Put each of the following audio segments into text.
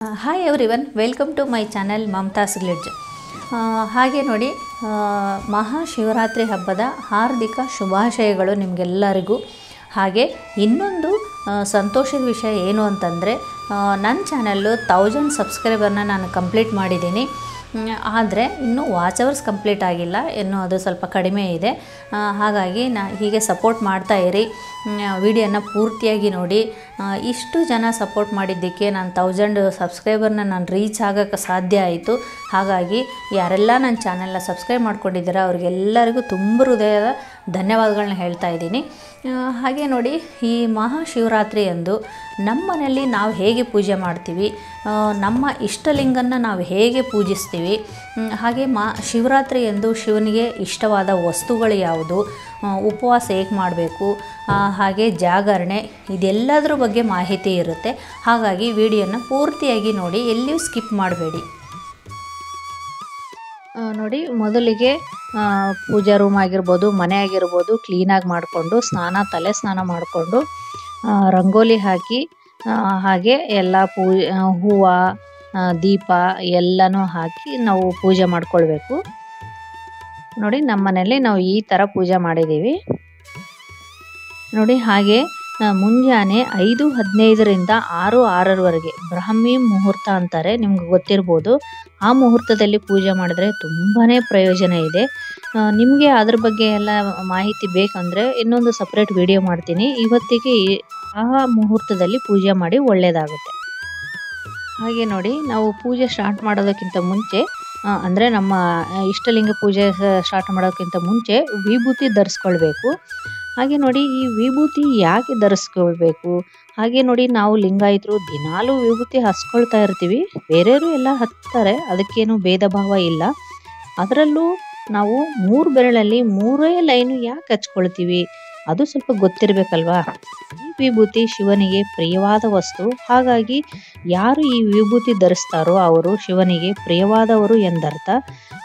Hi everyone, welcome to my channel Mamata's glitz. ಹಾಗೆ ನೋಡಿ, ಮಹಾಶಿವರಾತ್ರಿ ಹಬ್ಬದ ಹಾರ್ದಿಕ ಶುಭಾಶಯಗಳು ನಿಮಗೆಲ್ಲರಿಗೂ. ಹಾಗೆ ಇನ್ನೊಂದು ಸಂತೋಷದ ವಿಷಯ ಏನು ಅಂತಂದರೆ, ನನ್ನ ಚಾನಲ್ಲು 1000 ಸಬ್ಸ್ಕ್ರೈಬರ್ನ ನಾನು ಕಂಪ್ಲೀಟ್ ಮಾಡಿದ್ದೀನಿ. ಆದರೆ ಇನ್ನೂ ವಾಚ್ ಅವರ್ಸ್ ಕಂಪ್ಲೀಟ್ ಆಗಿಲ್ಲ, ಇನ್ನೂ ಅದು ಸ್ವಲ್ಪ ಕಡಿಮೆ ಇದೆ. ಹಾಗಾಗಿ ಹೀಗೆ ಸಪೋರ್ಟ್ ಮಾಡ್ತಾಯಿರಿ, ವಿಡಿಯೋನ ಪೂರ್ತಿಯಾಗಿ ನೋಡಿ. ಇಷ್ಟು ಜನ ಸಪೋರ್ಟ್ ಮಾಡಿದ್ದಕ್ಕೆ ನಾನು 1000 ಸಬ್ಸ್ಕ್ರೈಬರ್ನ ನಾನು ರೀಚ್ ಆಗೋಕ್ಕೆ ಸಾಧ್ಯ ಆಯಿತು. ಹಾಗಾಗಿ ಯಾರೆಲ್ಲ ನನ್ನ ಚಾನಲ್ನ ಸಬ್ಸ್ಕ್ರೈಬ್ ಮಾಡ್ಕೊಂಡಿದ್ದೀರಾ ಅವ್ರಿಗೆಲ್ಲರಿಗೂ ತುಂಬ ಹೃದಯದ ಧನ್ಯವಾದಗಳನ್ನ ಹೇಳ್ತಾ ಇದ್ದೀನಿ. ಹಾಗೆ ನೋಡಿ, ಈ ಮಹಾಶಿವರಾತ್ರಿಯಂದು ನಮ್ಮ ಮನೆಯಲ್ಲಿ ನಾವು ಹೇಗೆ ಪೂಜೆ ಮಾಡ್ತೀವಿ, ನಮ್ಮ ಇಷ್ಟಲಿಂಗನ ನಾವು ಹೇಗೆ ಪೂಜಿಸ್ತೀವಿ, ಹಾಗೆ ಶಿವರಾತ್ರಿಯಂದು ಶಿವನಿಗೆ ಇಷ್ಟವಾದ ವಸ್ತುಗಳು ಯಾವುದು, ಉಪವಾಸ ಹೇಗೆ ಮಾಡಬೇಕು, ಹಾಗೆ ಜಾಗರಣೆ, ಇದೆಲ್ಲದರ ಬಗ್ಗೆ ಮಾಹಿತಿ ಇರುತ್ತೆ. ಹಾಗಾಗಿ ವಿಡಿಯೋನ ಪೂರ್ತಿಯಾಗಿ ನೋಡಿ, ಎಲ್ಲಿಯೂ ಸ್ಕಿಪ್ ಮಾಡಬೇಡಿ. ನೋಡಿ, ಮೊದಲಿಗೆ ಪೂಜಾ ರೂಮ್ ಆಗಿರ್ಬೋದು, ಮನೆ ಆಗಿರ್ಬೋದು ಕ್ಲೀನಾಗಿ ಮಾಡಿಕೊಂಡು ತಲೆ ಸ್ನಾನ ಮಾಡಿಕೊಂಡು ರಂಗೋಲಿ ಹಾಕಿ, ಹಾಗೆ ಎಲ್ಲ ಹೂವು ದೀಪ ಎಲ್ಲನೂ ಹಾಕಿ ನಾವು ಪೂಜೆ ಮಾಡ್ಕೊಳ್ಬೇಕು. ನೋಡಿ, ನಮ್ಮ ಮನೆಯಲ್ಲಿ ನಾವು ಈ ಥರ ಪೂಜೆ ಮಾಡಿದ್ದೀವಿ. ನೋಡಿ, ಹಾಗೆ ಮುಂಜಾನೆ 5:15ರಿಂದ 6:06ವರೆಗೆ ಬ್ರಾಹ್ಮಿ ಮುಹೂರ್ತ ಅಂತಾರೆ, ನಿಮ್ಗೆ ಗೊತ್ತಿರ್ಬೋದು. ಆ ಮುಹೂರ್ತದಲ್ಲಿ ಪೂಜೆ ಮಾಡಿದ್ರೆ ತುಂಬಾ ಪ್ರಯೋಜನ ಇದೆ. ನಿಮಗೆ ಅದ್ರ ಬಗ್ಗೆ ಎಲ್ಲ ಮಾಹಿತಿ ಬೇಕಂದರೆ ಇನ್ನೊಂದು ಸಪ್ರೇಟ್ ವಿಡಿಯೋ ಮಾಡ್ತೀನಿ. ಇವತ್ತಿಗೆ ಆ ಮುಹೂರ್ತದಲ್ಲಿ ಪೂಜೆ ಮಾಡಿ ಒಳ್ಳೆಯದಾಗುತ್ತೆ. ಹಾಗೆ ನೋಡಿ, ನಾವು ಪೂಜೆ ಸ್ಟಾರ್ಟ್ ಮಾಡೋದಕ್ಕಿಂತ ಮುಂಚೆ, ಅಂದರೆ ನಮ್ಮ ಇಷ್ಟಲಿಂಗ ಪೂಜೆ ಸ್ಟಾರ್ಟ್ ಮಾಡೋದಕ್ಕಿಂತ ಮುಂಚೆ ವಿಭೂತಿ ಧರಿಸ್ಕೊಳ್ಬೇಕು. ಹಾಗೆ ನೋಡಿ, ಈ ವಿಭೂತಿ ಯಾಕೆ ಧರಿಸ್ಕೊಳ್ಬೇಕು, ಹಾಗೆ ನೋಡಿ, ನಾವು ಲಿಂಗಾಯತರು ದಿನಾಲೂ ವಿಭೂತಿ ಹಚ್ಕೊಳ್ತಾ ಇರ್ತೀವಿ, ಬೇರೆಯವರು ಎಲ್ಲ ಹಚ್ತಾರೆ, ಅದಕ್ಕೇನು ಭೇದ ಭಾವ ಇಲ್ಲ. ಅದರಲ್ಲೂ ನಾವು 3 ಬೆರಳಲ್ಲಿ 3 ಲೈನು ಯಾಕೆ ಹಚ್ಕೊಳ್ತೀವಿ, ಅದು ಸ್ವಲ್ಪ ಗೊತ್ತಿರಬೇಕಲ್ವಾ. ಈ ವಿಭೂತಿ ಶಿವನಿಗೆ ಪ್ರಿಯವಾದ ವಸ್ತು. ಹಾಗಾಗಿ ಯಾರು ಈ ವಿಭೂತಿ ಧರಿಸ್ತಾರೋ ಅವರು ಶಿವನಿಗೆ ಪ್ರಿಯವಾದವರು ಎಂದರ್ಥ.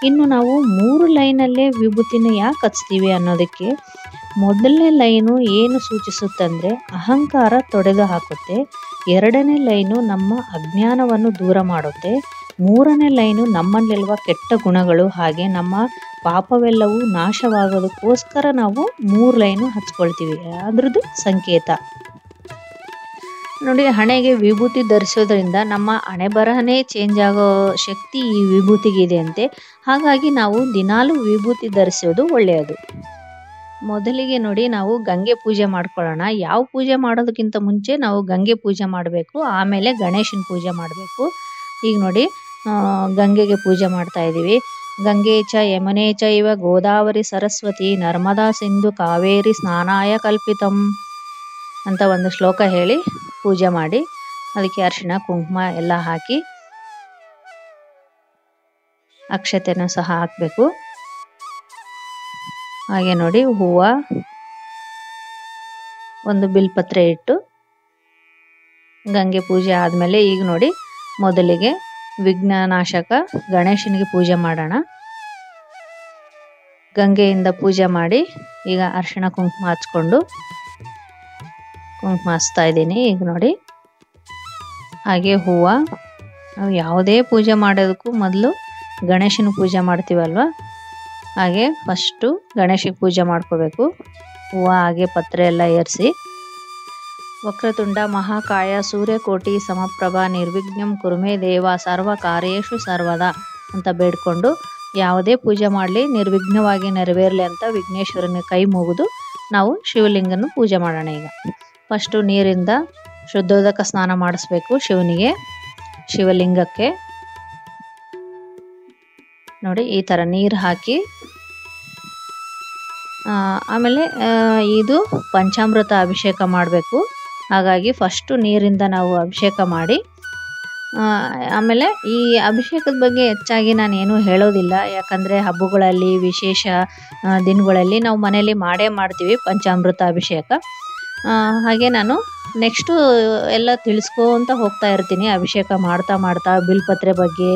ಇನ್ನು ನಾವು 3 ಲೈನಲ್ಲೇ ವಿಭೂತಿನ ಯಾಕೆ ಹಚ್ತೀವಿ ಅನ್ನೋದಕ್ಕೆ, ಮೊದಲನೇ ಲೈನು ಏನು ಸೂಚಿಸುತ್ತಂದರೆ ಅಹಂಕಾರ ತೊಡೆದು ಹಾಕುತ್ತೆ, 2ನೇ ಲೈನು ನಮ್ಮ ಅಜ್ಞಾನವನ್ನು ದೂರ ಮಾಡುತ್ತೆ, 3ನೇ ಲೈನು ನಮ್ಮಲ್ಲಿರುವ ಕೆಟ್ಟ ಗುಣಗಳು ಹಾಗೆ ನಮ್ಮ ಪಾಪವೆಲ್ಲವೂ ನಾಶವಾಗೋದಕ್ಕೋಸ್ಕರ ನಾವು 3 ಲೈನು ಹಚ್ಕೊಳ್ತೀವಿ. ಅದ್ರದ್ದು ಸಂಕೇತ ನೋಡಿ. ಹಣೆಗೆ ವಿಭೂತಿ ಧರಿಸೋದ್ರಿಂದ ನಮ್ಮ ಹಣೆ ಬರಹನೇ ಚೇಂಜ್ ಆಗೋ ಶಕ್ತಿ ಈ ವಿಭೂತಿಗಿದೆ ಅಂತೆ. ಹಾಗಾಗಿ ನಾವು ದಿನಾಲೂ ವಿಭೂತಿ ಧರಿಸೋದು ಒಳ್ಳೆಯದು. ಮೊದಲಿಗೆ ನೋಡಿ, ನಾವು ಗಂಗೆ ಪೂಜೆ ಮಾಡ್ಕೊಳ್ಳೋಣ. ಯಾವ ಪೂಜೆ ಮಾಡೋದಕ್ಕಿಂತ ಮುಂಚೆ ನಾವು ಗಂಗೆ ಪೂಜೆ ಮಾಡಬೇಕು, ಆಮೇಲೆ ಗಣೇಶನ ಪೂಜೆ ಮಾಡಬೇಕು. ಈಗ ನೋಡಿ, ಗಂಗೆಗೆ ಪೂಜೆ ಮಾಡ್ತಾ ಇದ್ದೀವಿ. ಗಂಗೆ ಚ ಯಮುನೆ ಚ ಇವ ಗೋದಾವರಿ ಸರಸ್ವತಿ ನರ್ಮದಾ ಸಿಂಧು ಕಾವೇರಿ ಸ್ನಾನಾಯ ಕಲ್ಪಿತಂ ಅಂತ ಒಂದು ಶ್ಲೋಕ ಹೇಳಿ ಪೂಜೆ ಮಾಡಿ, ಅದಕ್ಕೆ ಅರಿಶಿಣ ಕುಂಕುಮ ಎಲ್ಲ ಹಾಕಿ ಅಕ್ಷತೆನೂ ಸಹ ಹಾಕಬೇಕು. ಹಾಗೆ ನೋಡಿ, ಹೂವು, ಒಂದು ಬಿಲ್ಪತ್ರೆ ಇಟ್ಟು ಗಂಗೆ ಪೂಜೆ ಆದಮೇಲೆ ಈಗ ನೋಡಿ, ಮೊದಲಿಗೆ ವಿಘ್ನನಾಶಕ ಗಣೇಶನಿಗೆ ಪೂಜೆ ಮಾಡೋಣ. ಗಂಗೆಯಿಂದ ಪೂಜೆ ಮಾಡಿ ಈಗ ಅರಿಶಿಣ ಕುಂಕುಮ ಹಚ್ಕೊಂಡು ಕುಂಕುಮ ಹಚ್ತಾ ಇದ್ದೀನಿ. ಈಗ ನೋಡಿ, ಹಾಗೆ ಹೂವು, ನಾವು ಯಾವುದೇ ಪೂಜೆ ಮಾಡೋದಕ್ಕೂ ಮೊದಲು ಗಣೇಶನ ಪೂಜೆ ಮಾಡ್ತೀವಲ್ವ, ಹಾಗೆ ಫಸ್ಟು ಗಣೇಶಕ್ಕೆ ಪೂಜೆ ಮಾಡ್ಕೋಬೇಕು. ಹೂವು ಹಾಗೆ ಪತ್ರೆ ಎಲ್ಲ ಏರಿಸಿ, ವಕ್ರತುಂಡ ಮಹಾಕಾಯ ಸೂರ್ಯಕೋಟಿ ಸಮಪ್ರಭಾ ನಿರ್ವಿಘ್ನಂ ಕುರುಮೇ ದೇವ ಸರ್ವ ಕಾರ್ಯೇಷು ಸರ್ವದಾ ಅಂತ ಬೇಡ್ಕೊಂಡು, ಯಾವುದೇ ಪೂಜೆ ಮಾಡಲಿ ನಿರ್ವಿಘ್ನವಾಗಿ ನೆರವೇರಲಿ ಅಂತ ವಿಘ್ನೇಶ್ವರನ ಕೈ ಮುಗಿದು ನಾವು ಶಿವಲಿಂಗನ ಪೂಜೆ ಮಾಡೋಣ. ಈಗ ಫಸ್ಟು ನೀರಿಂದ ಶುದ್ಧೋದಕ ಸ್ನಾನ ಮಾಡಿಸ್ಬೇಕು ಶಿವನಿಗೆ, ಶಿವಲಿಂಗಕ್ಕೆ. ನೋಡಿ, ಈ ಥರ ನೀರು ಹಾಕಿ, ಆಮೇಲೆ ಇದು ಪಂಚಾಮೃತ ಅಭಿಷೇಕ ಮಾಡಬೇಕು. ಹಾಗಾಗಿ ಫಸ್ಟು ನೀರಿಂದ ನಾವು ಅಭಿಷೇಕ ಮಾಡಿ, ಆಮೇಲೆ ಈ ಅಭಿಷೇಕದ ಬಗ್ಗೆ ಹೆಚ್ಚಾಗಿ ನಾನು ಏನೂ ಹೇಳೋದಿಲ್ಲ, ಯಾಕಂದರೆ ಹಬ್ಬಗಳಲ್ಲಿ ವಿಶೇಷ ದಿನಗಳಲ್ಲಿ ನಾವು ಮನೇಲಿ ಮಾಡ್ತೀವಿ ಪಂಚಾಮೃತ ಅಭಿಷೇಕ. ಹಾಗೆ ನಾನು ನೆಕ್ಸ್ಟು ಎಲ್ಲ ತಿಳಿಸ್ಕೊಂತ ಹೋಗ್ತಾ ಇರ್ತೀನಿ. ಅಭಿಷೇಕ ಮಾಡ್ತಾ ಮಾಡ್ತಾ ಬಿಲ್ಪತ್ರೆ ಬಗ್ಗೆ,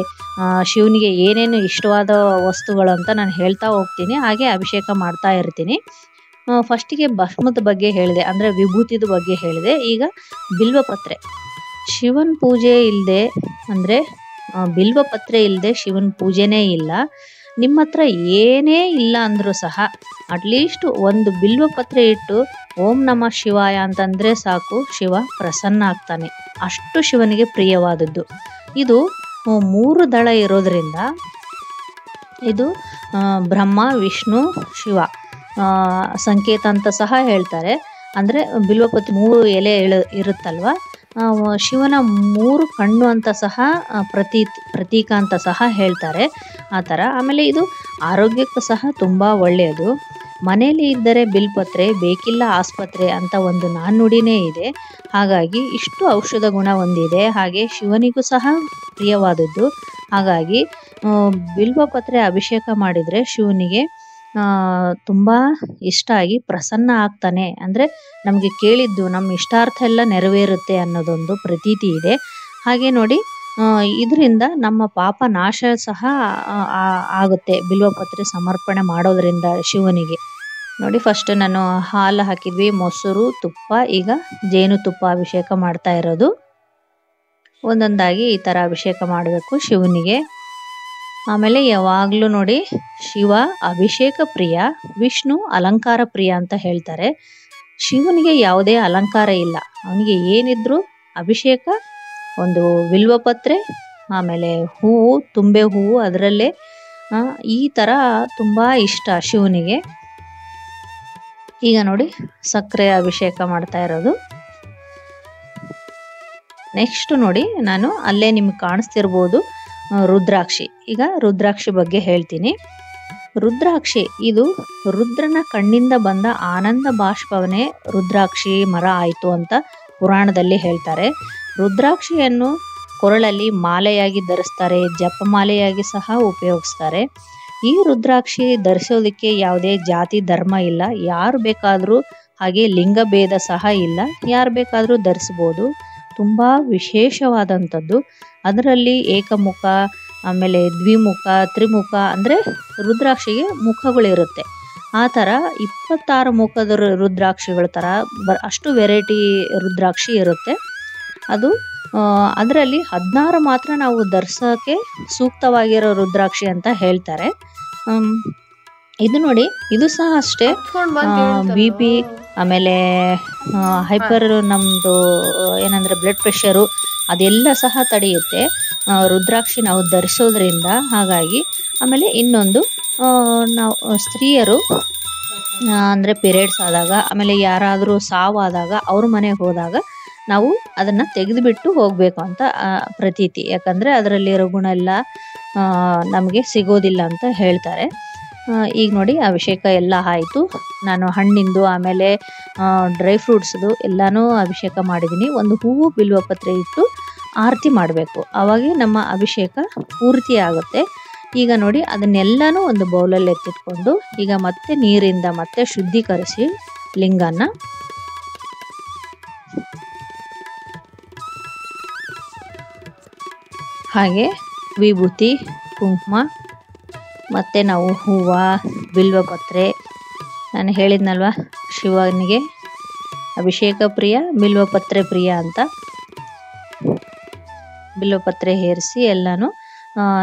ಶಿವನಿಗೆ ಏನೇನು ಇಷ್ಟವಾದ ವಸ್ತುಗಳು ಅಂತ ನಾನು ಹೇಳ್ತಾ ಹೋಗ್ತೀನಿ, ಹಾಗೆ ಅಭಿಷೇಕ ಮಾಡ್ತಾ ಇರ್ತೀನಿ. ಫಸ್ಟಿಗೆ ಭಸ್ಮದ ಬಗ್ಗೆ ಹೇಳಿದೆ, ಅಂದರೆ ವಿಭೂತಿದ ಬಗ್ಗೆ ಹೇಳಿದೆ. ಈಗ ಬಿಲ್ವಪತ್ರೆ, ಶಿವನ ಪೂಜೆ ಇಲ್ಲದೆ ಅಂದರೆ ಬಿಲ್ವ ಪತ್ರೆ ಇಲ್ಲದೆ ಶಿವನ ಪೂಜೆನೇ ಇಲ್ಲ. ನಿಮ್ಮ ಹತ್ರ ಏನೇ ಇಲ್ಲ ಅಂದರೂ ಸಹ ಅಟ್ಲೀಸ್ಟ್ ಒಂದು ಬಿಲ್ವ ಪತ್ರೆ ಇಟ್ಟು ಓಂ ನಮಃ ಶಿವಾಯ ಅಂತಂದರೆ ಸಾಕು, ಶಿವ ಪ್ರಸನ್ನ ಆಗ್ತಾನೆ. ಅಷ್ಟು ಶಿವನಿಗೆ ಪ್ರಿಯವಾದದ್ದು. ಇದು 3 ದಳ ಇರೋದ್ರಿಂದ ಇದು ಬ್ರಹ್ಮ ವಿಷ್ಣು ಶಿವ ಸಂಕೇತ ಅಂತ ಸಹ ಹೇಳ್ತಾರೆ. ಅಂದರೆ ಬಿಲ್ವಪತ್ರೆ 3 ಎಲೆ ಇರುತ್ತಲ್ವ, ಶಿವನ 3 ಕಣ್ಣು ಅಂತ ಸಹ ಪ್ರತೀಕ ಅಂತ ಸಹ ಹೇಳ್ತಾರೆ ಆ ಥರ. ಆಮೇಲೆ ಇದು ಆರೋಗ್ಯಕ್ಕೂ ಸಹ ತುಂಬ ಒಳ್ಳೆಯದು. ಮನೆಯಲ್ಲಿ ಇದ್ದರೆ ಬಿಲ್ಪತ್ರೆ ಬೇಕಿಲ್ಲ ಆಸ್ಪತ್ರೆ ಅಂತ ಒಂದು ನಾಣ್ಣುಡಿನೇ ಇದೆ. ಹಾಗಾಗಿ ಇಷ್ಟು ಔಷಧ ಗುಣ ಹೊಂದಿದೆ. ಹಾಗೆ ಶಿವನಿಗೂ ಸಹ ಪ್ರಿಯವಾದದ್ದು. ಹಾಗಾಗಿ ಬಿಲ್ವಪತ್ರೆ ಅಭಿಷೇಕ ಮಾಡಿದರೆ ಶಿವನಿಗೆ ತುಂಬ ಇಷ್ಟ ಆಗಿ ಪ್ರಸನ್ನ ಆಗ್ತಾನೆ. ಅಂದರೆ ನಮಗೆ ಕೇಳಿದ್ದು ನಮ್ಮ ಇಷ್ಟಾರ್ಥ ಎಲ್ಲ ನೆರವೇರುತ್ತೆ ಅನ್ನೋದೊಂದು ಪ್ರತೀತಿ ಇದೆ. ಹಾಗೆ ನೋಡಿ, ಇದರಿಂದ ನಮ್ಮ ಪಾಪ ನಾಶ ಸಹ ಆಗುತ್ತೆ ಬಿಲ್ವಪತ್ರೆ ಸಮರ್ಪಣೆ ಮಾಡೋದ್ರಿಂದ ಶಿವನಿಗೆ. ನೋಡಿ, ಫಸ್ಟ್ ನಾನು ಹಾಲು ಹಾಕಿದ್ವಿ, ಮೊಸರು, ತುಪ್ಪ, ಈಗ ಜೇನುತುಪ್ಪ ಅಭಿಷೇಕ ಮಾಡ್ತಾ ಇರೋದು. ಒಂದೊಂದಾಗಿ ಈ ಥರ ಅಭಿಷೇಕ ಮಾಡಬೇಕು ಶಿವನಿಗೆ. ಆಮೇಲೆ ಯಾವಾಗಲೂ ನೋಡಿ, ಶಿವ ಅಭಿಷೇಕ ಪ್ರಿಯ, ವಿಷ್ಣು ಅಲಂಕಾರ ಪ್ರಿಯ ಅಂತ ಹೇಳ್ತಾರೆ. ಶಿವನಿಗೆ ಯಾವುದೇ ಅಲಂಕಾರ ಇಲ್ಲ. ಅವನಿಗೆ ಏನಿದ್ರು ಅಭಿಷೇಕ, ಒಂದು ಬಿಲ್ವಪತ್ರೆ, ಆಮೇಲೆ ಹೂವು, ತುಂಬೆ ಹೂವು, ಅದರಲ್ಲೇ ಈ ಥರ ತುಂಬ ಇಷ್ಟ ಶಿವನಿಗೆ. ಈಗ ನೋಡಿ, ಸಕ್ಕರೆ ಅಭಿಷೇಕ ಮಾಡ್ತಾ ಇರೋದು. ನೆಕ್ಸ್ಟ್ ನೋಡಿ, ನಾನು ಅಲ್ಲೇ ನಿಮ್ಗೆ ಕಾಣಿಸ್ತಿರ್ಬೋದು ರುದ್ರಾಕ್ಷಿ. ಈಗ ರುದ್ರಾಕ್ಷಿ ಬಗ್ಗೆ ಹೇಳ್ತೀನಿ. ರುದ್ರಾಕ್ಷಿ ಇದು ರುದ್ರನ ಕಣ್ಣಿಂದ ಬಂದ ಆನಂದ ಬಾಷ್ಪವನೇ ರುದ್ರಾಕ್ಷಿ ಮರ ಆಯಿತು ಅಂತ ಪುರಾಣದಲ್ಲಿ ಹೇಳ್ತಾರೆ. ರುದ್ರಾಕ್ಷಿಯನ್ನು ಕೊರಳಲ್ಲಿ ಮಾಲೆಯಾಗಿ ಧರಿಸ್ತಾರೆ, ಜಪಮಾಲೆಯಾಗಿ ಸಹ ಉಪಯೋಗಿಸ್ತಾರೆ. ಈ ರುದ್ರಾಕ್ಷಿ ಧರಿಸೋದಕ್ಕೆ ಯಾವುದೇ ಜಾತಿ ಧರ್ಮ ಇಲ್ಲ, ಯಾರು ಬೇಕಾದರೂ, ಹಾಗೆ ಲಿಂಗ ಭೇದ ಸಹ ಇಲ್ಲ, ಯಾರು ಬೇಕಾದರೂ ಧರಿಸ್ಬೋದು. ತುಂಬ ವಿಶೇಷವಾದಂಥದ್ದು. ಅದರಲ್ಲಿ ಏಕಮುಖ, ಆಮೇಲೆ ದ್ವಿಮುಖ, ತ್ರಿಮುಖ, ಅಂದರೆ ರುದ್ರಾಕ್ಷಿಗೆ ಮುಖಗಳಿರುತ್ತೆ. ಆ ಥರ 26 ಮುಖದ ರುದ್ರಾಕ್ಷಿಗಳ ಥರ ಅಷ್ಟು ವೆರೈಟಿ ರುದ್ರಾಕ್ಷಿ ಇರುತ್ತೆ. ಅದು ಅದರಲ್ಲಿ 16 ಮಾತ್ರ ನಾವು ಧರಿಸೋಕ್ಕೆ ಸೂಕ್ತವಾಗಿರೋ ರುದ್ರಾಕ್ಷಿ ಅಂತ ಹೇಳ್ತಾರೆ. ಇದು ನೋಡಿ, ಇದು ಸಹ ಅಷ್ಟೇ BP, ಆಮೇಲೆ ಹೈಪರ್, ನಮ್ಮದು ಏನಂದರೆ ಬ್ಲಡ್ ಪ್ರೆಷರು, ಅದೆಲ್ಲ ಸಹ ತಡೆಯುತ್ತೆ ರುದ್ರಾಕ್ಷಿ ನಾವು ಧರಿಸೋದ್ರಿಂದ. ಹಾಗಾಗಿ ಆಮೇಲೆ ಇನ್ನೊಂದು, ನಾವು ಸ್ತ್ರೀಯರು ಅಂದರೆ ಪೀರಿಯಡ್ಸ್ ಆದಾಗ, ಆಮೇಲೆ ಯಾರಾದರೂ ಸಾವಾದಾಗ ಅವ್ರ ಮನೆಗೆ ಹೋದಾಗ ನಾವು ಅದನ್ನು ತೆಗೆದುಬಿಟ್ಟು ಹೋಗಬೇಕು ಅಂತ ಪ್ರತೀತಿ. ಯಾಕಂದರೆ ಅದರಲ್ಲಿರೋ ಗುಣ ಎಲ್ಲ ನಮಗೆ ಸಿಗೋದಿಲ್ಲ ಅಂತ ಹೇಳ್ತಾರೆ. ಈಗ ನೋಡಿ, ಅಭಿಷೇಕ ಎಲ್ಲ ಆಯಿತು. ನಾನು ಹಣ್ಣಿಂದು ಆಮೇಲೆ ಡ್ರೈ ಫ್ರೂಟ್ಸ್ದು ಎಲ್ಲನೂ ಅಭಿಷೇಕ ಮಾಡಿದ್ದೀನಿ. ಒಂದು ಹೂವು ಬಿಲ್ವಪತ್ರೆ ಇಟ್ಟು ಆರತಿ ಮಾಡಬೇಕು, ಆವಾಗ ನಮ್ಮ ಅಭಿಷೇಕ ಪೂರ್ತಿ ಆಗುತ್ತೆ. ಈಗ ನೋಡಿ, ಅದನ್ನೆಲ್ಲನೂ ಒಂದು ಬೌಲಲ್ಲಿ ಎತ್ತಿಟ್ಕೊಂಡು ಈಗ ಮತ್ತೆ ನೀರಿಂದ ಮತ್ತೆ ಶುದ್ಧೀಕರಿಸಿ ಲಿಂಗನ ಹಾಗೆ ವಿಭೂತಿ, ಕುಂಕುಮ, ಮತ್ತು ನಾವು ಹೂವು, ಬಿಲ್ವಪತ್ರೆ, ನಾನು ಹೇಳಿದ್ನಲ್ವ ಶಿವನಿಗೆ ಅಭಿಷೇಕ ಪ್ರಿಯ, ಬಿಲ್ವಪತ್ರೆ ಪ್ರಿಯ ಅಂತ. ಬಿಲ್ವಪತ್ರೆ ಹೇರಿಸಿ ಎಲ್ಲನೂ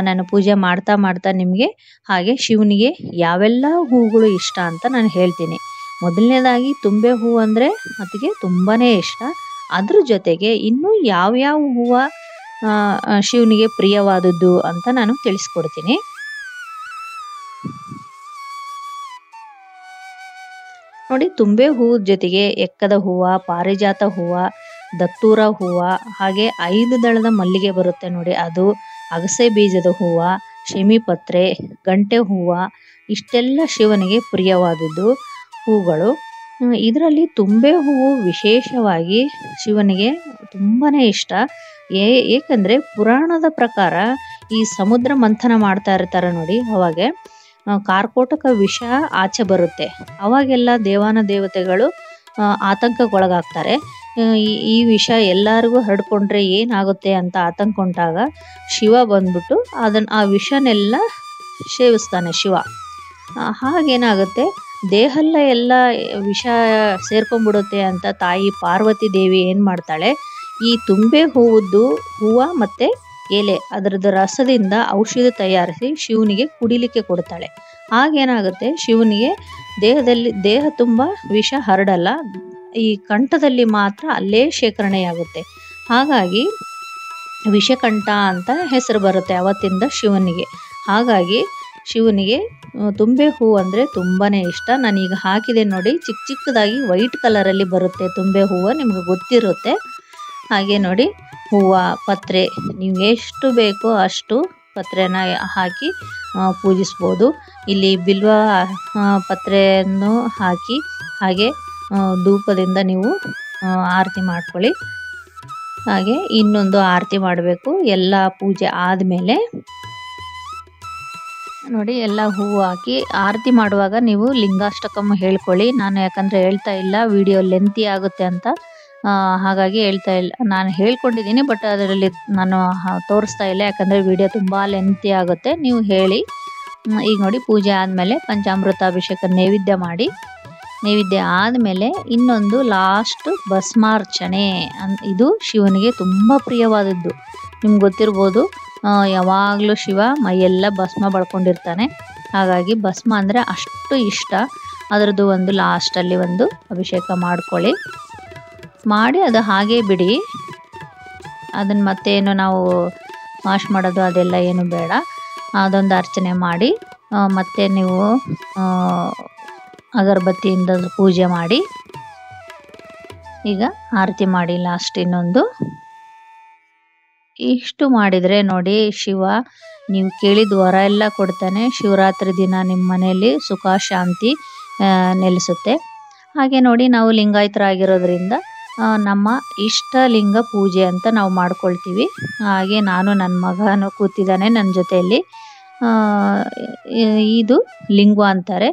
ನಾನು ಪೂಜೆ ಮಾಡ್ತಾ ನಿಮಗೆ ಹಾಗೆ ಶಿವನಿಗೆ ಯಾವೆಲ್ಲ ಹೂಗಳು ಇಷ್ಟ ಅಂತ ನಾನು ಹೇಳ್ತೀನಿ. ಮೊದಲನೇದಾಗಿ ತುಂಬೆ ಹೂವು ಅಂದರೆ ಅದಕ್ಕೆ ತುಂಬಾ ಇಷ್ಟ. ಅದ್ರ ಜೊತೆಗೆ ಇನ್ನೂ ಯಾವ್ಯಾವ ಹೂವು ಶಿವನಿಗೆ ಪ್ರಿಯವಾದದ್ದು ಅಂತ ನಾನು ತಿಳಿಸ್ಕೊಡ್ತೀನಿ. ನೋಡಿ, ತುಂಬೆ ಹೂವು ಜೊತೆಗೆ ಎಕ್ಕದ ಹೂವು, ಪಾರಿಜಾತ ಹೂವು, ದತ್ತೂರ ಹೂವು, ಹಾಗೆ 5 ದಳದ ಮಲ್ಲಿಗೆ ಬರುತ್ತೆ ನೋಡಿ ಅದು, ಅಗಸೆ ಬೀಜದ ಹೂವು, ಶಮಿಪತ್ರೆ, ಗಂಟೆ ಹೂವು, ಇಷ್ಟೆಲ್ಲ ಶಿವನಿಗೆ ಪ್ರಿಯವಾದದ್ದು ಹೂಗಳು. ಇದರಲ್ಲಿ ತುಂಬೆ ಹೂವು ವಿಶೇಷವಾಗಿ ಶಿವನಿಗೆ ತುಂಬಾ ಇಷ್ಟ. ಏಕೆಂದರೆ ಪುರಾಣದ ಪ್ರಕಾರ ಈ ಸಮುದ್ರ ಮಂಥನ ಮಾಡ್ತಾ ಇರ್ತಾರೆ ನೋಡಿ, ಅವಾಗ ಕಾರ್ಕೋಟಕ ವಿಷ ಆಚೆ ಬರುತ್ತೆ. ಅವಾಗೆಲ್ಲ ದೇವಾನ ದೇವತೆಗಳು ಆತಂಕಕ್ಕೊಳಗಾಗ್ತಾರೆ. ಈ ವಿಷ ಎಲ್ಲರಿಗೂ ಹರಡ್ಕೊಂಡ್ರೆ ಏನಾಗುತ್ತೆ ಅಂತ ಆತಂಕೊಂಡಾಗ ಶಿವ ಬಂದ್ಬಿಟ್ಟು ಆ ವಿಷನೆಲ್ಲ ಸೇವಿಸ್ತಾನೆ ಶಿವ. ಹಾಗೇನಾಗುತ್ತೆ, ದೇಹಲ್ಲ ಎಲ್ಲ ವಿಷ ಸೇರ್ಕೊಂಡ್ಬಿಡುತ್ತೆ ಅಂತ ತಾಯಿ ಪಾರ್ವತಿ ದೇವಿ ಏನು ಮಾಡ್ತಾಳೆ, ಈ ತುಂಬೆ ಹೂವು ಮತ್ತು ಎಲೆ ಅದರದ್ದು ರಸದಿಂದ ಔಷಧಿ ತಯಾರಿಸಿ ಶಿವನಿಗೆ ಕುಡಿಲಿಕ್ಕೆ ಕೊಡ್ತಾಳೆ. ಆಗೇನಾಗುತ್ತೆ, ಶಿವನಿಗೆ ದೇಹ ತುಂಬ ವಿಷ ಹರಡಲ್ಲ, ಈ ಕಂಠದಲ್ಲಿ ಮಾತ್ರ ಅಲ್ಲೇ ಶೇಖರಣೆಯಾಗುತ್ತೆ. ಹಾಗಾಗಿ ವಿಷಕಂಠ ಅಂತ ಹೆಸರು ಬರುತ್ತೆ ಅವತ್ತಿಂದ ಶಿವನಿಗೆ. ಹಾಗಾಗಿ ಶಿವನಿಗೆ ತುಂಬೆ ಹೂವು ಅಂದರೆ ತುಂಬಾ ಇಷ್ಟ. ನಾನೀಗ ಹಾಕಿದೆ ನೋಡಿ, ಚಿಕ್ಕದಾಗಿ ವೈಟ್ ಕಲರಲ್ಲಿ ಬರುತ್ತೆ ತುಂಬೆ ಹೂವು, ನಿಮ್ಗೆ ಗೊತ್ತಿರುತ್ತೆ. ಹಾಗೆ ನೋಡಿ ಹೂವು ಪತ್ರೆ ನೀವು ಎಷ್ಟು ಬೇಕೋ ಅಷ್ಟು ಪತ್ರೆನ ಹಾಕಿ ಪೂಜಿಸ್ಬೋದು. ಇಲ್ಲಿ ಬಿಲ್ವ ಪತ್ರೆಯನ್ನು ಹಾಕಿ ಹಾಗೆ ಧೂಪದಿಂದ ನೀವು ಆರತಿ ಮಾಡ್ಕೊಳ್ಳಿ. ಹಾಗೆ ಇನ್ನೊಂದು ಆರತಿ ಮಾಡಬೇಕು ಎಲ್ಲ ಪೂಜೆ ಆದಮೇಲೆ. ನೋಡಿ ಎಲ್ಲ ಹೂವು ಹಾಕಿ ಆರತಿ ಮಾಡುವಾಗ ನೀವು ಲಿಂಗಾಷ್ಟಕಂ ಹೇಳ್ಕೊಳ್ಳಿ. ನಾನು ಯಾಕಂದರೆ ಹೇಳ್ತಾ ಇಲ್ಲ, ವಿಡಿಯೋ ಲೆಂತಿ ಆಗುತ್ತೆ ಅಂತ, ಹಾಗಾಗಿ ಹೇಳ್ತಾ ಇಲ್ಲ. ನಾನು ಹೇಳ್ಕೊಂಡಿದ್ದೀನಿ, ಬಟ್ ಅದರಲ್ಲಿ ನಾನು ತೋರಿಸ್ತಾ ಇಲ್ಲ, ಯಾಕಂದರೆ ವಿಡಿಯೋ ತುಂಬ ಲೆಂತಿ ಆಗುತ್ತೆ. ನೀವು ಹೇಳಿ. ಈಗ ನೋಡಿ ಪೂಜೆ ಆದಮೇಲೆ ಪಂಚಾಮೃತಾಭಿಷೇಕ ನೈವೇದ್ಯ ಮಾಡಿ, ನೈವೇದ್ಯ ಆದಮೇಲೆ ಇನ್ನೊಂದು ಲಾಸ್ಟ್ ಭಸ್ಮಾರ್ಚನೆ. ಇದು ಶಿವನಿಗೆ ತುಂಬ ಪ್ರಿಯವಾದದ್ದು. ನಿಮ್ಗೆ ಗೊತ್ತಿರ್ಬೋದು, ಯಾವಾಗಲೂ ಶಿವ ಮೈಯೆಲ್ಲ ಭಸ್ಮ ಬಳ್ಕೊಂಡಿರ್ತಾನೆ. ಹಾಗಾಗಿ ಭಸ್ಮ ಅಂದರೆ ಅಷ್ಟು ಇಷ್ಟ. ಅದರದ್ದು ಒಂದು ಲಾಸ್ಟಲ್ಲಿ ಒಂದು ಅಭಿಷೇಕ ಮಾಡ್ಕೊಳ್ಳಿ. ಮಾಡಿ ಅದು ಹಾಗೇ ಬಿಡಿ, ಅದನ್ನು ಮತ್ತೇನು ನಾವು ವಾಶ್ ಮಾಡೋದು ಅದೆಲ್ಲ ಏನು ಬೇಡ. ಅದೊಂದು ಅರ್ಚನೆ ಮಾಡಿ ಮತ್ತೆ ನೀವು ಅಗರಬತ್ತಿಯಿಂದ ಪೂಜೆ ಮಾಡಿ ಈಗ ಆರತಿ ಮಾಡಿ ಲಾಸ್ಟ್ ಇನ್ನೊಂದು. ಇಷ್ಟು ಮಾಡಿದರೆ ನೋಡಿ ಶಿವ ನೀವು ಕೇಳಿದ ವರ ಎಲ್ಲ ಕೊಡ್ತಾನೆ. ಶಿವರಾತ್ರಿ ದಿನ ನಿಮ್ಮ ಮನೆಯಲ್ಲಿ ಸುಖ ಶಾಂತಿ ನೆಲೆಸುತ್ತೆ. ಹಾಗೆ ನೋಡಿ ನಾವು ಲಿಂಗಾಯತರಾಗಿರೋದ್ರಿಂದ ನಮ್ಮ ಇಷ್ಟಲಿಂಗ ಪೂಜೆ ಅಂತ ನಾವು ಮಾಡ್ಕೊಳ್ತೀವಿ. ಹಾಗೆ ನಾನು ನನ್ನ ಮಗನೂ ಕೂತಿದ್ದಾನೆ ನನ್ನ ಜೊತೆಯಲ್ಲಿ. ಇದು ಲಿಂಗ ಅಂತಾರೆ.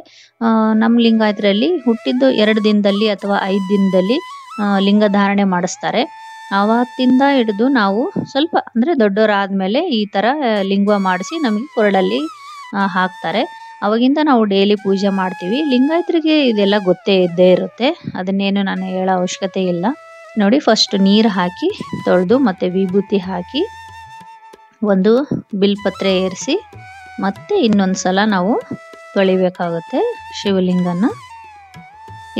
ನಮ್ಮ ಲಿಂಗಾಯತರಲ್ಲಿ ಹುಟ್ಟಿದ್ದು 2 ದಿನದಲ್ಲಿ ಅಥವಾ 5 ದಿನದಲ್ಲಿ ಲಿಂಗ ಧಾರಣೆ ಮಾಡಿಸ್ತಾರೆ. ಆವತ್ತಿಂದ ಹಿಡಿದು ನಾವು ಸ್ವಲ್ಪ ಅಂದರೆ ದೊಡ್ಡವರಾದಮೇಲೆ ಈ ಥರ ಲಿಂಗ ಮಾಡಿಸಿ ನಮಗೆ ಕೊರಳಲ್ಲಿ ಹಾಕ್ತಾರೆ. ಅವಾಗಿಂದ ನಾವು ಡೈಲಿ ಪೂಜೆ ಮಾಡ್ತೀವಿ. ಲಿಂಗಾಯತರಿಗೆ ಇದೆಲ್ಲ ಗೊತ್ತೇ ಇದ್ದೇ ಇರುತ್ತೆ, ಅದನ್ನೇನು ನಾನು ಹೇಳೋ ಅವಶ್ಯಕತೆ ಇಲ್ಲ. ನೋಡಿ ಫಸ್ಟ್ ನೀರು ಹಾಕಿ ತೊಳೆದು ಮತ್ತು ವಿಭೂತಿ ಹಾಕಿ ಒಂದು ಬಿಲ್ಪತ್ರೆ ಏರಿಸಿ ಮತ್ತೆ ಇನ್ನೊಂದು ಸಲ ನಾವು ತೊಳಿಬೇಕಾಗುತ್ತೆ ಶಿವಲಿಂಗನ.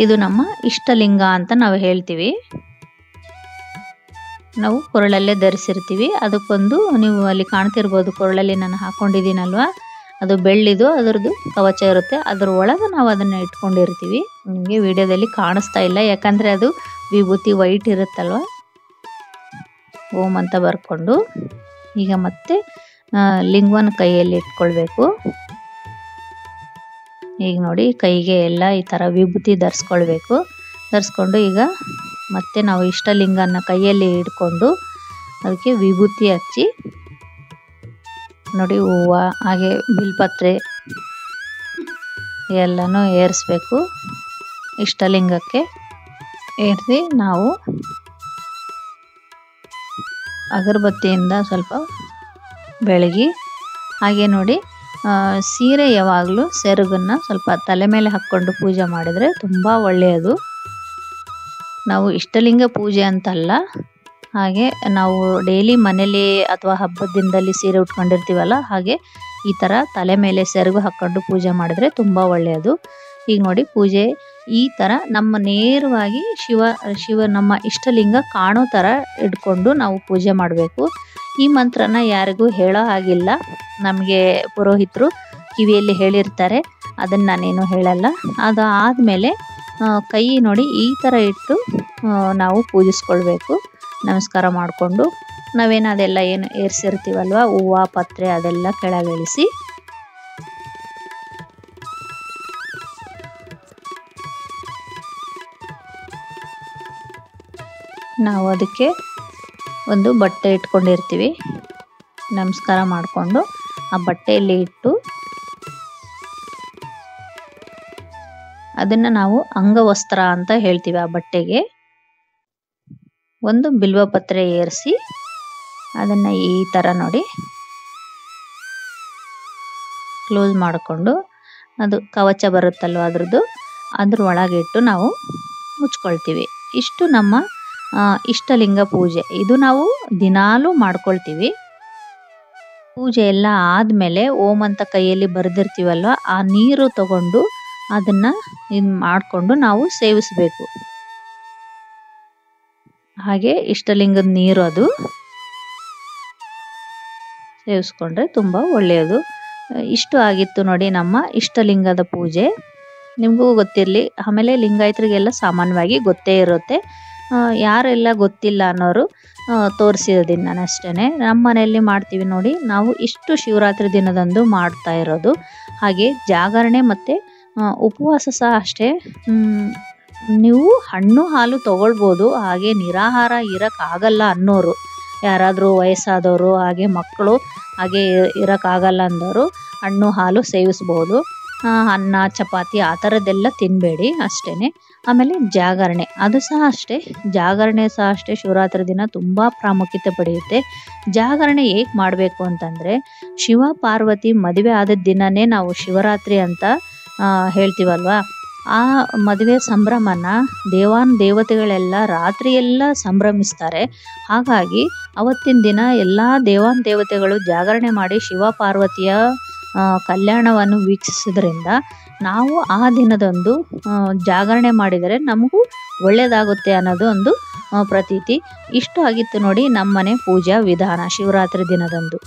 ಇದು ನಮ್ಮ ಇಷ್ಟಲಿಂಗ ಅಂತ ನಾವು ಹೇಳ್ತೀವಿ. ನಾವು ಕೊರಳಲ್ಲೇ ಧರಿಸಿರ್ತೀವಿ. ಅದಕ್ಕೊಂದು ನೀವು ಅಲ್ಲಿ ಕಾಣ್ತಿರ್ಬೋದು, ಕೊರಳಲ್ಲಿ ನಾನು ಹಾಕ್ಕೊಂಡಿದ್ದೀನಲ್ವ, ಅದು ಬೆಳ್ಳಿದು ಅದರದ್ದು ಕವಚ ಇರುತ್ತೆ, ಅದರ ಒಳಗೆ ನಾವು ಅದನ್ನು ಇಟ್ಕೊಂಡಿರ್ತೀವಿ. ನಿಮಗೆ ವಿಡಿಯೋದಲ್ಲಿ ಕಾಣಿಸ್ತಾ ಇಲ್ಲ, ಯಾಕಂದರೆ ಅದು ವಿಭೂತಿ ವೈಟ್ ಇರುತ್ತಲ್ವ. ಓಂ ಅಂತ ಬರ್ಕೊಂಡು ಈಗ ಮತ್ತೆ ಲಿಂಗವನ್ನು ಕೈಯಲ್ಲಿ ಇಟ್ಕೊಳ್ಬೇಕು. ಈಗ ನೋಡಿ ಕೈಗೆ ಎಲ್ಲ ಈ ಥರ ವಿಭೂತಿ ಧರಿಸ್ಕೊಳ್ಬೇಕು. ಧರಿಸ್ಕೊಂಡು ಈಗ ಮತ್ತೆ ನಾವು ಇಷ್ಟಲಿಂಗನ ಕೈಯಲ್ಲಿ ಹಿಡ್ಕೊಂಡು ಅದಕ್ಕೆ ವಿಭೂತಿ ಹಚ್ಚಿ ನೋಡಿ ಹೂವು ಹಾಗೆ ಬಿಲ್ಪತ್ರೆ ಎಲ್ಲನೂ ಏರಿಸ್ಬೇಕು. ಇಷ್ಟಲಿಂಗಕ್ಕೆ ಏರಿಸಿ ನಾವು ಅಗರಬತ್ತಿಯಿಂದ ಸ್ವಲ್ಪ ಬೆಳಗಿ ಹಾಗೆ ನೋಡಿ ಸೀರೆ ಯಾವಾಗಲೂ ಸೆರಗನ್ನು ಸ್ವಲ್ಪ ತಲೆ ಮೇಲೆ ಹಾಕ್ಕೊಂಡು ಪೂಜೆ ಮಾಡಿದರೆ ತುಂಬ ಒಳ್ಳೆಯದು. ನಾವು ಇಷ್ಟಲಿಂಗ ಪೂಜೆ ಅಂತಲ್ಲ, ಹಾಗೆ ನಾವು ಡೈಲಿ ಮನೇಲಿ ಅಥವಾ ಹಬ್ಬದ ದಿನದಲ್ಲಿ ಸೀರೆ ಉಟ್ಕೊಂಡಿರ್ತೀವಲ್ಲ, ಹಾಗೆ ಈ ಥರ ತಲೆ ಮೇಲೆ ಸೆರಗು ಹಾಕ್ಕೊಂಡು ಪೂಜೆ ಮಾಡಿದರೆ ತುಂಬ ಒಳ್ಳೆಯದು. ಈಗ ನೋಡಿ ಪೂಜೆ ಈ ಥರ ನಮ್ಮ ನೇರವಾಗಿ ಶಿವ ನಮ್ಮ ಇಷ್ಟಲಿಂಗ ಕಾಣೋ ಥರ ಇಟ್ಕೊಂಡು ನಾವು ಪೂಜೆ ಮಾಡಬೇಕು. ಈ ಮಂತ್ರನ ಯಾರಿಗೂ ಹೇಳೋ ಹಾಗಿಲ್ಲ, ನಮಗೆ ಪುರೋಹಿತರು ಕಿವಿಯಲ್ಲಿ ಹೇಳಿರ್ತಾರೆ, ಅದನ್ನು ನಾನೇನು ಹೇಳಲ್ಲ. ಅದು ಆದಮೇಲೆ ಕೈ ನೋಡಿ ಈ ಥರ ಇಟ್ಟು ನಾವು ಪೂಜಿಸ್ಕೊಳ್ಬೇಕು. ನಮಸ್ಕಾರ ಮಾಡಿಕೊಂಡು ನಾವೇನು ಅದೆಲ್ಲ ಏನು ಏರಿಸಿರ್ತೀವಲ್ವ ಹೂವು ಪತ್ರೆ ಅದೆಲ್ಲ ಕೆಳಗಿಳಿಸಿ ನಾವು ಅದಕ್ಕೆ ಒಂದು ಬಟ್ಟೆ ಇಟ್ಕೊಂಡಿರ್ತೀವಿ. ನಮಸ್ಕಾರ ಮಾಡಿಕೊಂಡು ಆ ಬಟ್ಟೆಯಲ್ಲಿ ಇಟ್ಟು ಅದನ್ನು ನಾವು ಅಂಗವಸ್ತ್ರ ಅಂತ ಹೇಳ್ತೀವಿ. ಆ ಬಟ್ಟೆಗೆ ಒಂದು ಬಿಲ್ವಪತ್ರೆ ಏರಿಸಿ ಅದನ್ನು ಈ ಥರ ನೋಡಿ ಕ್ಲೋಸ್ ಮಾಡಿಕೊಂಡು ಅದು ಕವಚ ಬರುತ್ತಲ್ವ ಅದ್ರ ಒಳಗೆ ಇಟ್ಟು ನಾವು ಮುಚ್ಕೊಳ್ತೀವಿ. ಇಷ್ಟು ನಮ್ಮ ಇಷ್ಟಲಿಂಗ ಪೂಜೆ. ಇದು ನಾವು ದಿನಾಲೂ ಮಾಡ್ಕೊಳ್ತೀವಿ. ಪೂಜೆ ಎಲ್ಲ ಆದಮೇಲೆ ಓಂ ಅಂತ ಕೈಯಲ್ಲಿ ಬರೆದಿರ್ತೀವಲ್ವ, ಆ ನೀರು ತಗೊಂಡು ಅದನ್ನು ಮಾಡಿಕೊಂಡು ನಾವು ಸೇವಿಸಬೇಕು. ಹಾಗೆ ಇಷ್ಟಲಿಂಗದ ನೀರು ಅದು ಸೇವಿಸ್ಕೊಂಡ್ರೆ ತುಂಬ ಒಳ್ಳೆಯದು. ಇಷ್ಟು ಆಗಿತ್ತು ನೋಡಿ ನಮ್ಮ ಇಷ್ಟಲಿಂಗದ ಪೂಜೆ. ನಿಮಗೂ ಗೊತ್ತಿರಲಿ. ಆಮೇಲೆ ಲಿಂಗಾಯತರಿಗೆಲ್ಲ ಸಾಮಾನ್ಯವಾಗಿ ಗೊತ್ತೇ ಇರುತ್ತೆ. ಯಾರೆಲ್ಲ ಗೊತ್ತಿಲ್ಲ ಅನ್ನೋರು ತೋರಿಸಿದ್ದೀನಿ ನಾನು ಅಷ್ಟೇ. ನಮ್ಮ ಮನೆಯಲ್ಲಿ ಮಾಡ್ತೀವಿ ನೋಡಿ. ನಾವು ಇಷ್ಟು ಶಿವರಾತ್ರಿ ದಿನದಂದು ಮಾಡ್ತಾ ಇರೋದು. ಹಾಗೆ ಜಾಗರಣೆ ಮತ್ತು ಉಪವಾಸ ಸಹ ಅಷ್ಟೇ. ನೀವು ಹಣ್ಣು ಹಾಲು ತಗೊಳ್ಬೋದು. ಹಾಗೆ ನಿರಾಹಾರ ಇರೋಕ್ಕಾಗಲ್ಲ ಅನ್ನೋರು, ಯಾರಾದರೂ ವಯಸ್ಸಾದವರು, ಹಾಗೆ ಮಕ್ಕಳು, ಹಾಗೆ ಇರೋಕ್ಕಾಗಲ್ಲ ಅಂದವರು ಹಣ್ಣು ಹಾಲು ಸೇವಿಸ್ಬೋದು. ಅನ್ನ ಚಪಾತಿ ಆ ಥರದ್ದೆಲ್ಲ ತಿನ್ನಬೇಡಿ ಅಷ್ಟೇ. ಆಮೇಲೆ ಜಾಗರಣೆ, ಅದು ಸಹ ಅಷ್ಟೇ. ಜಾಗರಣೆ ಸಹ ಅಷ್ಟೇ ಶಿವರಾತ್ರಿ ದಿನ ತುಂಬ ಪ್ರಾಮುಖ್ಯತೆ ಪಡೆಯುತ್ತೆ. ಜಾಗರಣೆ ಹೇಗೆ ಮಾಡಬೇಕು ಅಂತಂದರೆ, ಶಿವ ಪಾರ್ವತಿ ಮದುವೆ ಆದ ದಿನವೇ ನಾವು ಶಿವರಾತ್ರಿ ಅಂತ ಹೇಳ್ತೀವಲ್ವ. ಆ ಮದುವೆ ಸಂಭ್ರಮನ ದೇವತೆಗಳೆಲ್ಲ ರಾತ್ರಿಯೆಲ್ಲ ಸಂಭ್ರಮಿಸ್ತಾರೆ. ಹಾಗಾಗಿ ಅವತ್ತಿನ ದಿನ ಎಲ್ಲ ದೇವತೆಗಳು ಜಾಗರಣೆ ಮಾಡಿ ಶಿವ ಪಾರ್ವತಿಯ ಕಲ್ಯಾಣವನ್ನು ವೀಕ್ಷಿಸೋದ್ರಿಂದ ನಾವು ಆ ದಿನದಂದು ಜಾಗರಣೆ ಮಾಡಿದರೆ ನಮಗೂ ಒಳ್ಳೆಯದಾಗುತ್ತೆ ಅನ್ನೋದು ಒಂದು ಪ್ರತೀತಿ. ಇಷ್ಟು ಆಗಿತ್ತು ನೋಡಿ ನಮ್ಮನೆ ಪೂಜಾ ವಿಧಾನ ಶಿವರಾತ್ರಿ ದಿನದಂದು.